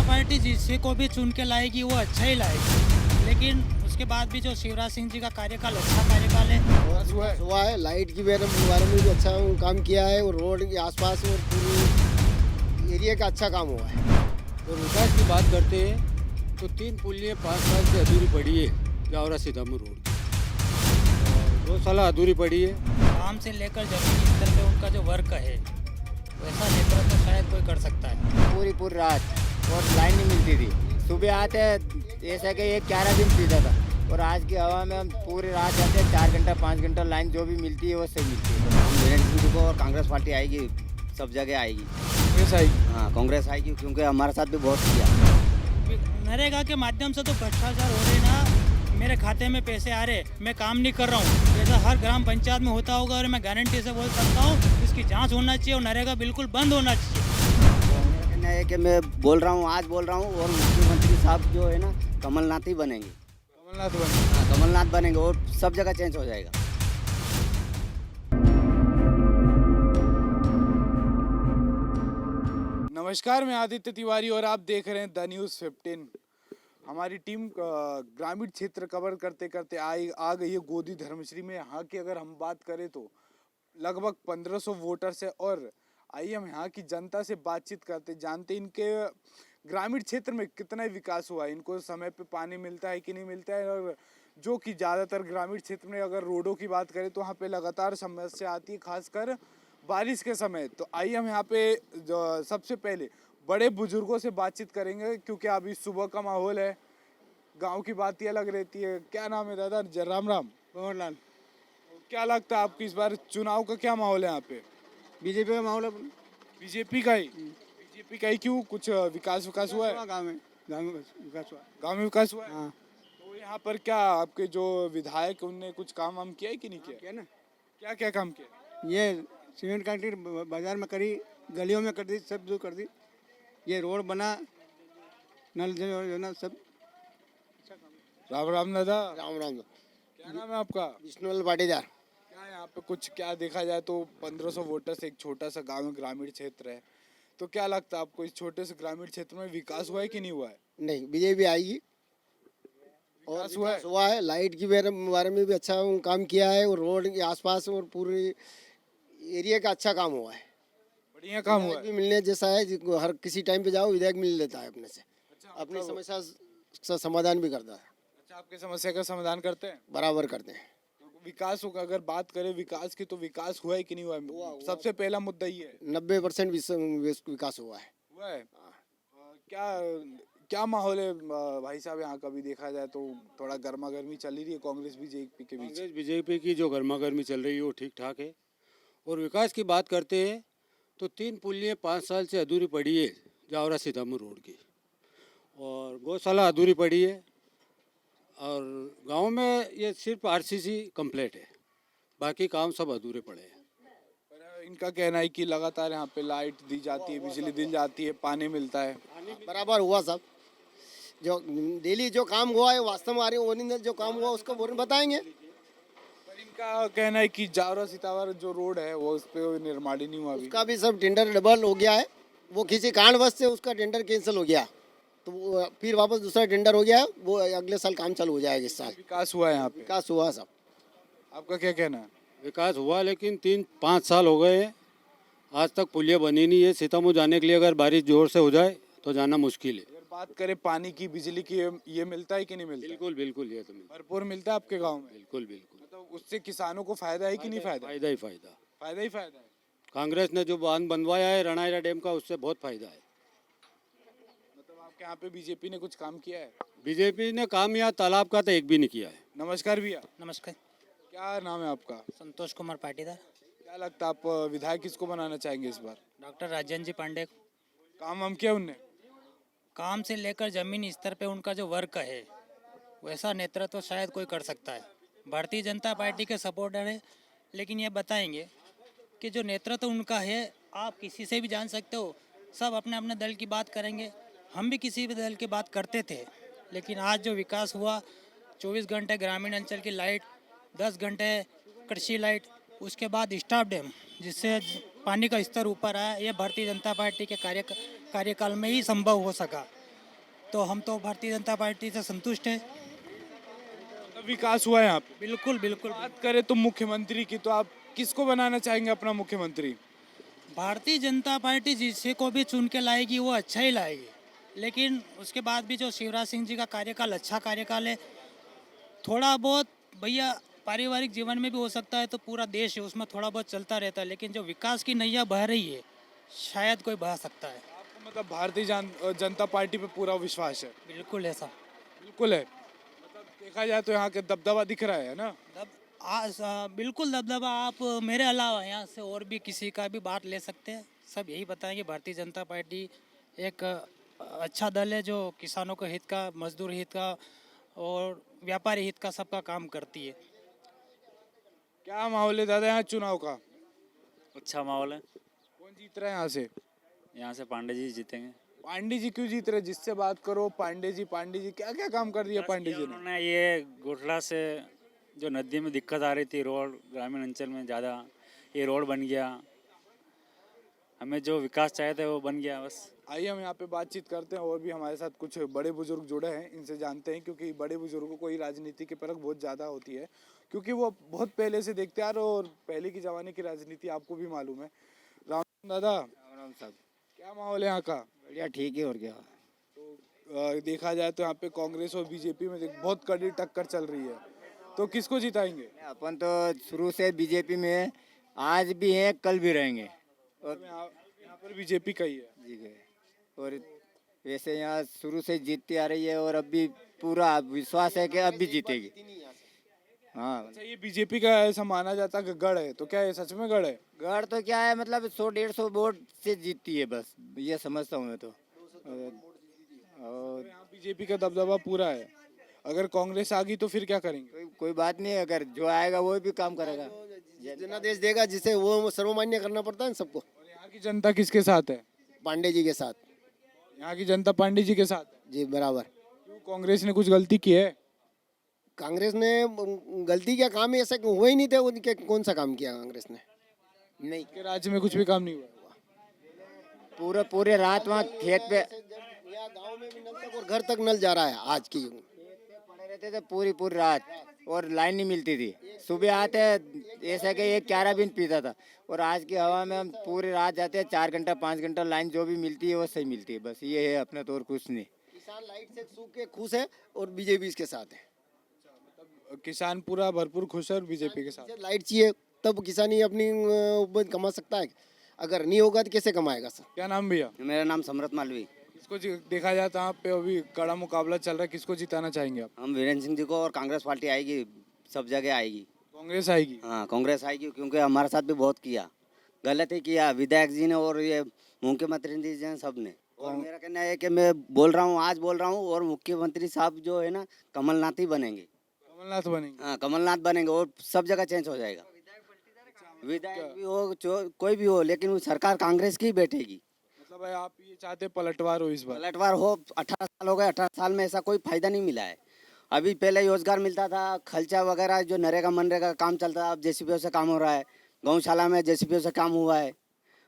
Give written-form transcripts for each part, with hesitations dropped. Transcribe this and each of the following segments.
Party जिसे को भी चुन के लाएगी वो अच्छा ही लाएगी, लेकिन उसके बाद भी जो शिवराज सिंह जी का कार्यकाल अच्छा कार्यकाल है। हुआ है। लाइट की बारे में भी अच्छा काम किया है और रोड के आसपास और पूरी एरिया का अच्छा काम हुआ है। और विकास की बात करते हैं तो 3 पुलियाँ 5 साल से अधूरी पड़ी है जावरा सीतापुर रोड की, और 2 साल अधूरी पड़ी है। काम से लेकर जमीनी स्तर पे उनका जो वर्क है वैसा नेतृत्व तो शायद कोई कर सकता है। पूरी रात और लाइन नहीं मिलती थी। सुबह आते ऐसा कि 11 दिन पीता था, और आज की हवा में हम पूरी रात जाते हैं 4 घंटा 5 घंटा, लाइन जो भी मिलती है वो सही मिलती है। नरेंद्र को और कांग्रेस पार्टी आएगी, सब जगह आएगी। कांग्रेस आएगी? हाँ, कांग्रेस आएगी क्योंकि हमारे साथ भी बहुत किया। नरेगा के माध्यम से तो भ्रष्टाचार हो रहे ना, मेरे खाते में पैसे आ रहे, मैं काम नहीं कर रहा हूँ, जैसा हर ग्राम पंचायत में होता होगा। और मैं गारंटी से बोल सकता हूँ इसकी जांच होना चाहिए और नरेगा बिल्कुल बंद होना चाहिए। कहना है कि मैं बोल रहा हूँ, आज बोल रहा हूँ, और मुख्यमंत्री साहब जो है ना कमलनाथ ही बनेंगे। कमलनाथ बनेंगे? हाँ, कमलनाथ बनेंगे और सब जगह चेंज हो जाएगा। नमस्कार, मैं आदित्य तिवारी और आप देख रहे हैं द न्यूज़ 15। हमारी टीम ग्रामीण क्षेत्र कवर करते करते आ गई है गोदी धर्मश्री में। यहाँ की अगर हम बात करें तो लगभग 1500 वोटर्स है, और आइए हम यहाँ की जनता से बातचीत करते, जानते इनके ग्रामीण क्षेत्र में कितना विकास हुआ है, इनको समय पे पानी मिलता है कि नहीं मिलता है। और जो कि ज़्यादातर ग्रामीण क्षेत्र में अगर रोडों की बात करें तो वहाँ पे लगातार समस्या आती है, खासकर बारिश के समय। तो आइए हम यहाँ पे सबसे पहले बड़े बुजुर्गों से बातचीत करेंगे, क्योंकि अभी सुबह का माहौल है, गांव की बात ही अलग रहती है। क्या नाम है दादा? राम राम। लाल क्या लगता है आपकी इस बार चुनाव का क्या माहौल है यहाँ पे? बीजेपी का माहौल है। बीजेपी का ही? बीजेपी का ही क्यों? कुछ विकास हुआ है गाँव में विकास हुआ। गांव में? विकास हुआ है? हाँ, तो यहाँ पर क्या आपके जो विधायक उनने कुछ काम वाम किया है कि नहीं किया? क्या ना, क्या क्या काम किया? ये सीमेंट फैक्ट्री बाजार में करी, गलियों में कर दी, सब जो कर दी। ये रोड बना, नल जो ना सब। राम राम दादा। राम राम। क्या नाम है आपका? विष्णुलाल पाटीदार। क्या यहाँ पे कुछ क्या देखा जाए तो 1500 वोटर से एक छोटा सा गांव ग्रामीण क्षेत्र है, तो क्या लगता है आपको इस छोटे से ग्रामीण क्षेत्र में विकास हुआ है कि नहीं हुआ है? नहीं, बीजेपी आएगी और विकास हुआ है? हुआ है। लाइट की बारे में भी अच्छा काम किया है और रोड के आसपास और पूरी एरिया का अच्छा काम हुआ है। बढ़िया काम हुआ विधायक है? भी मिलने जैसा है, हर किसी टाइम पे जाओ विधायक मिल लेता है अपने से, अच्छा, अपनी मतलब- समस्या का समाधान भी करता है, अच्छा, आपके समस्या का समाधान करते हैं? बराबर करते हैं। तो विकास होगा, अगर बात करें विकास की तो विकास हुआ है कि नहीं हुआ है? सबसे पहला मुद्दा ये है। 90% विकास हुआ है। हुआ है? क्या क्या माहौल है भाई साहब यहाँ का? भी देखा जाए तो थोड़ा गर्मा गर्मी चली रही है कांग्रेस बीजेपी के बीच। कांग्रेस बीजेपी की जो गर्मा गर्मी चल रही है वो ठीक ठाक है। और विकास की बात करते हैं तो 3 पुलियाँ 5 साल से अधूरी पड़ी है जावरा सीतापुर रोड की, और गौशाला अधूरी पड़ी है, और गांव में ये सिर्फ आरसीसी कंप्लीट है, बाकी काम सब अधूरे पड़े हैं। पर इनका कहना है कि लगातार यहाँ पे लाइट दी जाती है, बिजली दी जाती है, पानी मिलता है। बराबर हुआ सब, जो डेली जो काम हुआ है वास्तव में आ रही ओरिजिनल जो काम हुआ उसको बताएंगे। पर इनका कहना है कि जावरा सीतापुर जो रोड है वो उस पर निर्माण ही नहीं हुआ अभी। उसका भी सब टेंडर डबल हो गया है, वो किसी कारणवश से उसका टेंडर कैंसिल हो गया, तो वो फिर वापस दूसरा टेंडर हो गया है, वो अगले साल काम चालू हो जाएगा। इस साल विकास हुआ है यहाँ पे? विकास हुआ सब। आपका क्या कहना है? विकास हुआ, लेकिन 3-5 साल हो गए हैं, आज तक पुलिया बनी नहीं है। सीतापुर जाने के लिए अगर बारिश जोर से हो जाए तो जाना मुश्किल है। अगर बात करें पानी की, बिजली की, ये मिलता है कि नहीं मिलता? बिल्कुल बिल्कुल, ये तो मिलता है। भरपूर मिलता है आपके गाँव में? बिल्कुल बिल्कुल, मतलब उससे किसानों को फायदा है कि नहीं फायदा? फायदा ही फायदा। फायदा ही फायदा है। कांग्रेस ने जो बांध बनवाया है रणाइरा डैम का, उससे बहुत फायदा है। मतलब आपके यहाँ पे बीजेपी ने कुछ काम किया है? बीजेपी ने काम यहाँ तालाब का तो एक भी नहीं किया है। नमस्कार भैया, नमस्कार, क्या नाम है आपका? संतोष कुमार पाटीदार। क्या लगता है आप विधायक किसको बनाना चाहेंगे इस बार? डॉक्टर राजन जी पांडे। काम हम किया उनने? काम से लेकर जमीनी स्तर पे उनका जो वर्क है वैसा नेतृत्व तो शायद कोई कर सकता है। भारतीय जनता पार्टी के सपोर्टर है, लेकिन ये बताएंगे कि जो नेतृत्व उनका है आप किसी से भी जान सकते हो, सब अपने अपने दल की बात करेंगे। हम भी किसी भी दल की बात करते थे, लेकिन आज जो विकास हुआ, 24 घंटे ग्रामीण अंचल की लाइट, 10 घंटे कृषि लाइट, उसके बाद स्टाफ डैम जिससे पानी का स्तर ऊपर आया, ये भारतीय जनता पार्टी के कार्यकाल में ही संभव हो सका। तो हम तो भारतीय जनता पार्टी से संतुष्ट हैं। मतलब विकास हुआ है यहाँ पे। बिल्कुल बिल्कुल। बात करें तो मुख्यमंत्री की, तो आप किसको बनाना चाहेंगे अपना मुख्यमंत्री? भारतीय जनता पार्टी जिसे को भी चुन के लाएगी वो अच्छा ही लाएगी, लेकिन उसके बाद भी जो शिवराज सिंह जी का कार्यकाल अच्छा कार्यकाल है। थोड़ा बहुत भैया पारिवारिक जीवन में भी हो सकता है, तो पूरा देश है उसमें थोड़ा बहुत चलता रहता है, लेकिन जो विकास की नैया बह रही है शायद कोई बहा सकता है। आपको मतलब भारतीय जनता पार्टी पे पूरा विश्वास है? बिल्कुल ऐसा। बिल्कुल है। मतलब देखा जाए तो यहाँ के दबदबा दिख रहा है ना? बिल्कुल दबदबा। आप मेरे अलावा यहाँ से और भी किसी का भी बात ले सकते हैं, सब यही बताएंगे भारतीय जनता पार्टी एक अच्छा दल है जो किसानों के हित का, मजदूर हित का और व्यापारी हित का सबका काम करती है। क्या माहौल है दादा यहाँ चुनाव का? अच्छा माहौल है। कौन जीत रहा है यहाँ से? यहाँ से पांडे जी जीतेंगे। पांडे जी क्यों जीत रहे? जिससे बात करो पांडे जी क्या क्या काम कर दिया पांडे जी ने? उन्होंने ये गोठला से जो नदी में दिक्कत आ रही थी, रोड ग्रामीण अंचल में ज़्यादा, ये रोड बन गया। हमें जो विकास चाहे थे वो बन गया बस। आइए हम यहाँ पे बातचीत करते हैं, और भी हमारे साथ कुछ बड़े बुजुर्ग जुड़े हैं, इनसे जानते हैं, क्योंकि बड़े बुजुर्गों को ही राजनीति की परख बहुत ज़्यादा होती है, क्योंकि वो बहुत पहले से देखते आ रहे हो, और पहले की ज़माने की राजनीति आपको भी मालूम है। राम दादा, राम साहब, क्या माहौल है यहाँ का? बढ़िया ठीक है। और क्या? तो देखा जाए तो यहाँ पे कांग्रेस और बीजेपी में बहुत कड़ी टक्कर चल रही है, तो किसको जिताएंगे? अपन तो शुरू से बीजेपी में, आज भी हैं, कल भी रहेंगे। और यहाँ पर बीजेपी का ही है। जी गए। और वैसे यहाँ शुरू से जीतती आ रही है, और अब भी पूरा विश्वास है कि अब भी जीतेगी। हाँ, अच्छा, ये बीजेपी का ऐसा माना जाता है कि गढ़ है, तो क्या ये सच में गढ़ है? गढ़ तो क्या है, मतलब 100-150 वोट से जीतती है बस, ये समझता हूँ मैं तो। और यहाँ बीजेपी का दबदबा पूरा है। अगर कांग्रेस आ गई तो फिर क्या करेंगे? कोई बात नहीं है, अगर जो आएगा वो भी काम करेगा। जनादेश देगा जिसे वो सर्वमान्य करना पड़ता है ना सबको। और यहाँ की जनता किसके साथ है? पांडे जी के साथ। यहाँ की जनता पांडे जी के साथ है। जी बराबर। क्यों, कांग्रेस ने कुछ गलती की है? कांग्रेस ने गलती क्या, काम ही ऐसा हुआ ही नहीं था उनके। कौन सा काम किया कांग्रेस ने? नहीं। कि राज्य में कुछ भी काम नहीं हुआ। पूरे रात वहाँ खेत पे यहाँ गांव में भी नल तक और घर तक नल जा रहा है आज की युग में। पड़े रहते थे पूरी रात, और लाइन नहीं मिलती थी। सुबह आते ऐसा कि एक 11 बिन पीता था, और आज की हवा में हम पूरी रात जाते हैं, 4 घंटा 5 घंटा लाइन जो भी मिलती है वो सही मिलती है। बस ये है, अपना तो और कुछ नहीं। किसान लाइट से सूख के खुश है और बीजेपी इसके साथ है। किसान पूरा भरपूर खुश है और बीजेपी के साथ। लाइट चाहिए तब किसान ही अपनी उपज कमा सकता है, अगर नहीं होगा तो कैसे कमाएगा सर? क्या नाम भैया? मेरा नाम समरत मालवी। किसको देखा जाए तो यहाँ पे अभी कड़ा मुकाबला चल रहा है, किसको जिताना चाहेंगे आप? हम वीरेंद्र सिंह जी को, और कांग्रेस पार्टी आएगी, सब जगह आएगी। कांग्रेस आएगी? हाँ, कांग्रेस आएगी, क्योंकि हमारे साथ भी बहुत किया, गलत ही किया विधायक जी ने और ये मुख्यमंत्री जी ने, सब ने। और मेरा कहना है कि मैं बोल रहा हूँ, आज बोल रहा हूँ, और मुख्यमंत्री साहब जो है ना, कमलनाथ ही बनेंगे। कमलनाथ बनेंगे? हाँ, कमलनाथ बनेंगे, और सब जगह चेंज हो जाएगा। विधायक भी हो, कोई भी हो, लेकिन वो सरकार कांग्रेस की ही बैठेगी। मतलब भाई आप ये चाहते पलटवार हो इस बार? पलटवार हो। 18 साल हो गए, 18 साल में ऐसा कोई फायदा नहीं मिला है। अभी पहले रोजगार मिलता था, खर्चा वगैरह जो नरेगा मनरेगा का काम चलता था, अब जेसीबी से काम हो रहा है। गौशाला में जेसीबी से काम हुआ है,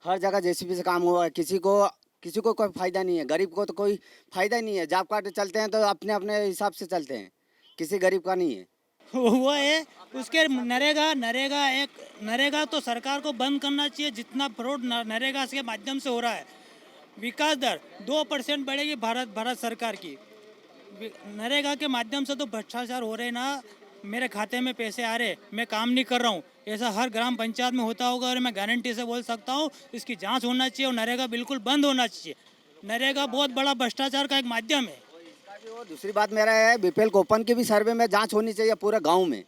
हर जगह जेसीबी से काम हुआ है। किसी को कोई फायदा नहीं है, गरीब को तो कोई फायदा ही नहीं है। जॉब कार्ड चलते हैं तो अपने अपने हिसाब से चलते हैं, किसी गरीब का नहीं है। वो है उसके नरेगा तो सरकार को बंद करना चाहिए। जितना फ्रॉड नरेगा के माध्यम से हो रहा है, विकास दर 2% बढ़ेगी भारत सरकार की। नरेगा के माध्यम से तो भ्रष्टाचार हो रहे ना, मेरे खाते में पैसे आ रहे, मैं काम नहीं कर रहा हूँ, ऐसा हर ग्राम पंचायत में होता होगा। और मैं गारंटी से बोल सकता हूँ इसकी जांच होना चाहिए, और नरेगा बिल्कुल बंद होना चाहिए। नरेगा बहुत बड़ा भ्रष्टाचार का एक माध्यम है। और दूसरी बात मेरा है, बीपीएल कोपन की भी सर्वे में जांच होनी चाहिए पूरे गांव में।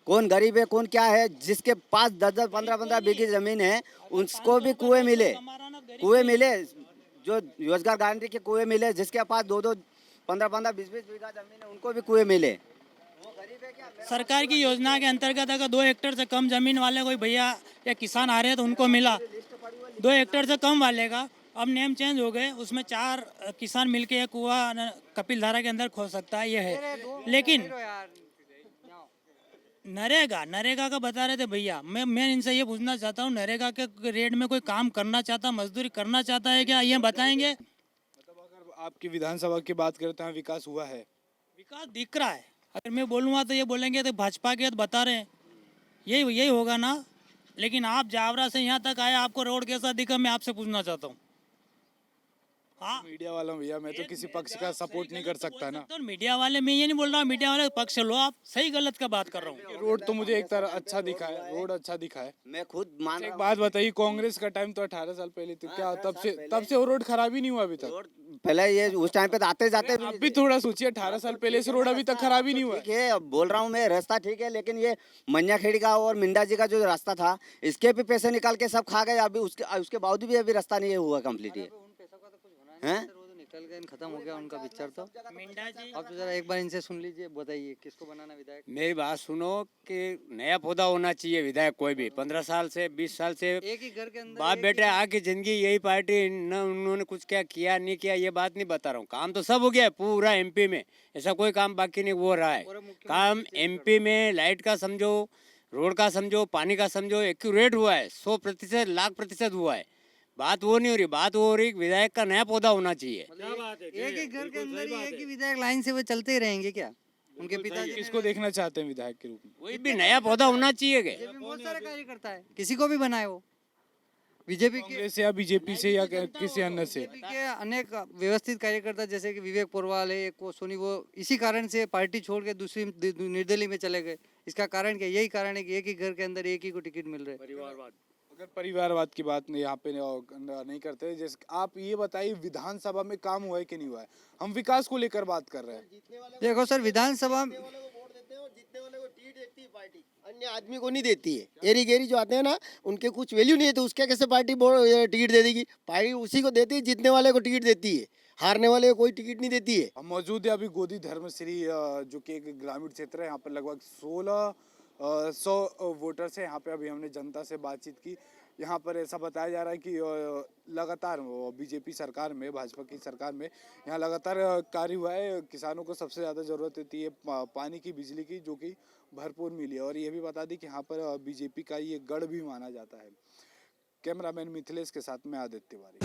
कौन गरीब है, कौन क्या है, जिसके पास 10-10, 15-15 बीघी जमीन है, उसको भी कुएं मिले, जो रोजगार गारंटी के कुएं मिले। जिसके पास 2-2, 15-15, 20-20 बीघा जमीन है, उनको भी कुएं मिले। सरकार की योजना के अंतर्गत अगर 2 हेक्टेयर से कम जमीन वाले कोई भैया या किसान आ रहे हैं तो उनको मिला। 2 हेक्टेयर से कम वाले का अब नेम चेंज हो गए, उसमें 4 किसान मिलके एक कुआं कपिल धारा के अंदर खोल सकता है, ये है। लेकिन नरेगा का बता रहे थे भैया, मैं इनसे ये पूछना चाहता हूँ, नरेगा के रेट में कोई काम करना चाहता, मजदूरी करना चाहता है क्या, ये बताएंगे? आपकी विधानसभा की बात करते हैं, विकास हुआ है? विकास दिख रहा है। अगर मैं बोलूँगा तो ये बोलेंगे तो भाजपा के तो बता रहे हैं यही यही होगा ना। लेकिन आप जावरा से यहाँ तक आए, आपको रोड कैसा दिखा मैं आपसे पूछना चाहता हूँ। हाँ, मीडिया वाला हूँ भैया, मैं तो किसी पक्ष का सपोर्ट नहीं कर सकता ना। तो मीडिया वाले, मैं ये नहीं बोल रहा हूँ मीडिया वाले पक्ष लो, आप सही गलत का बात कर रहा हूँ। रोड तो मुझे एक तरह अच्छा दिखा है, रोड अच्छा दिखा है। मैं खुद मान एक रहा बात बताइए, कांग्रेस का टाइम तो 18 साल पहले, तो क्या तब से वो रोड खराब ही नहीं हुआ अभी तक? रोड पहले ये उस टाइम पे तो आते जाते अब भी थोड़ा सोचिए, 18 साल पहले से रोड अभी तक खराब ही नहीं हुआ। ठीक है, अब बोल रहा हूँ मैं, रास्ता ठीक है, लेकिन ये मंजाखेड़ी का और मिंडा जी का जो रास्ता था, इसके भी पैसे निकाल के सब खा गए। अभी उसके बावजूद भी अभी रास्ता नहीं हुआ कंप्लीट। ये हैं? निकल गए, खत्म हो गया उनका पिक्चर तो। मिंडा जी, अब तो जरा एक बार इनसे सुन लीजिए, बताइए किसको बनाना विधायक। मेरी बात सुनो कि नया पौधा होना चाहिए विधायक, कोई भी 15 साल से 20 साल से एक ही घर के अंदर बाप एक बेटे आके जिंदगी यही पार्टी न, उन्होंने कुछ क्या किया नहीं किया ये बात नहीं बता रहा हूँ। काम तो सब हो गया है पूरा एमपी में, ऐसा कोई काम बाकी नहीं हो रहा है। काम एमपी में लाइट का समझो, रोड का समझो, पानी का समझो, एक्यूरेट हुआ है, 100% लाख प्रतिशत हुआ है। बात वो नहीं हो रही, बात वो हो रही विधायक का नया पौधा होना चाहिए। एक ही घर के अंदर ही एक ही विधायक लाइन से वो चलते ही रहेंगे क्या? उनके पिताजी ने किसको देखना चाहते हैं विधायक के रूप में? वही भी नया पौधा होना चाहिए क्या? बीजेपी में बहुत सारे कार्य करता है, किसी को भी बनाए वो। बीजेपी के कांग्रेस या बीजेपी से या किसी अन्य से? बीजेपी के अनेक व्यवस्थित कार्यकर्ता जैसे कि विवेक पोरवाल है, एक वो सोनी, वो इसी कारण से पार्टी छोड़ के दूसरी निर्दलीय में चले गए। इसका कारण क्या? यही कारण है कि एक ही घर के अंदर एक ही को टिकट मिल रहा है। अगर परिवारवाद की बात नहीं यहाँ पे नहीं करते, जैसे आप ये बताइए विधानसभा में काम हुआ है कि नहीं हुआ है? हम विकास को लेकर बात कर रहे हैं। देखो सर, विधानसभा जीतने वाले को टिकट देती है पार्टी, अन्य आदमी को नहीं देती है। एरी गेरी जो आते हैं ना, उनके कुछ वैल्यू नहीं है, तो उसके कैसे पार्टी टिकट दे देगी? पार्टी उसी को देती है, जीतने वाले को टिकट देती है, हारने वाले को कोई टिकट नहीं देती है। हम मौजूद है अभी गोदी धर्मश्री, जो कि एक ग्रामीण क्षेत्र है। यहाँ पर लगभग 1600 वोटर्स है। यहाँ पे अभी हमने जनता से बातचीत की। यहाँ पर ऐसा बताया जा रहा है कि लगातार बीजेपी सरकार में, भाजपा की सरकार में यहाँ लगातार कार्य हुआ है। किसानों को सबसे ज़्यादा ज़रूरत होती है पानी की, बिजली की, जो कि भरपूर मिली है। और ये भी बता दी कि यहाँ पर बीजेपी का ये गढ़ भी माना जाता है। कैमरामैन मिथिलेश के साथ में आदित्य तिवारी।